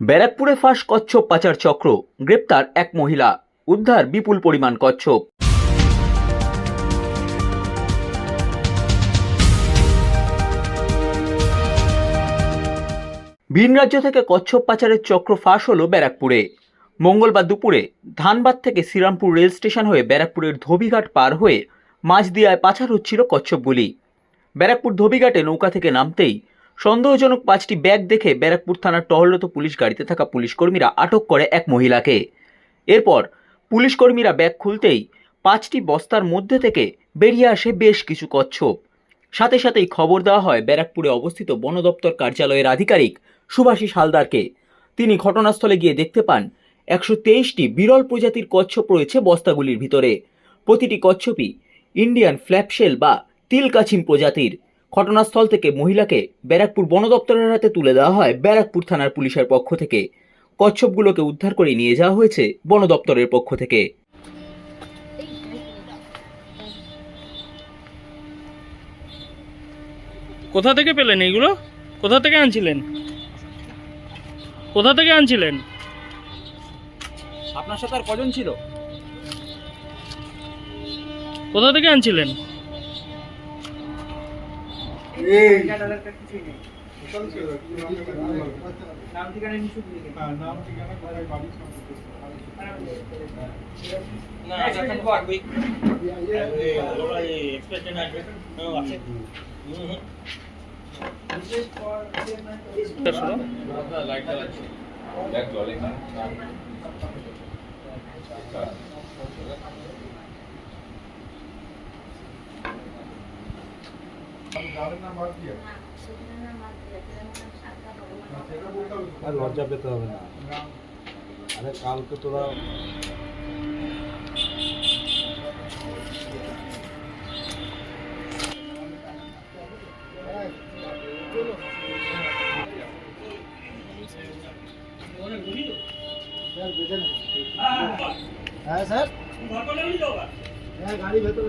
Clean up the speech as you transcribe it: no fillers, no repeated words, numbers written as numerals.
ব্যারাকপুরে ফাঁস কচ্ছপ পাচার চক্র, গ্রেপ্তার এক মহিলা, উদ্ধার বিপুল পরিমাণ কচ্ছপ। ভিন রাজ্য থেকে কচ্ছপ পাচারের চক্র ফাঁস হলো ব্যারাকপুরে। মঙ্গলবার দুপুরে ধানবাদ থেকে শ্রীরামপুর রেল স্টেশন হয়ে ব্যারাকপুরের ধোবিঘাট পার হয়ে মাঝদিয়ায় পাচার হচ্ছিল কচ্ছপগুলি। ব্যারাকপুর ধোবিঘাটে নৌকা থেকে নামতেই সন্দেহজনক 5টি ব্যাগ দেখে ব্যারাকপুর থানার টহলরত পুলিশ গাড়িতে থাকা পুলিশ কর্মীরা আটক করে এক মহিলাকে। এরপর পুলিশ কর্মীরা ব্যাগ খুলতেই 5টি বস্তার মধ্যে থেকে বেরিয়ে আসে বেশ কিছু কচ্ছপ। সাথে সাথেই খবর দেওয়া হয় ব্যারাকপুরে অবস্থিত বন দপ্তর কার্যালয়ের আধিকারিক সুভাষিস হালদারকে। তিনি ঘটনাস্থলে গিয়ে দেখতে পান 123টি বিরল প্রজাতির কচ্ছপ রয়েছে বস্তাগুলির ভিতরে। প্রতিটি কচ্ছপই ইন্ডিয়ান ফ্ল্যাপশেল বা তিলকাছিম প্রজাতির। ঘটনাস্থল থেকে মহিলাকে ব্যারাকপুর বন দপ্তরের হাতে তুলে দেওয়া হয় ব্যারাকপুর থানার পুলিশের পক্ষ থেকে। কচ্ছপগুলোকে উদ্ধার করে নিয়ে যাওয়া হয়েছে বন দপ্তরের পক্ষ থেকে। কোথা থেকে পেলেন এইগুলো? কোথা থেকে আনছিলেন? কোথা থেকে আনছিলেন? আপনার সাথে আর কজন ছিল? কোথা থেকে আনছিলেন? আর লজ্জা পেতে হবে না। আরে কালকে তোরা হ্যাঁ স্যার, গাড়ি ভেতরে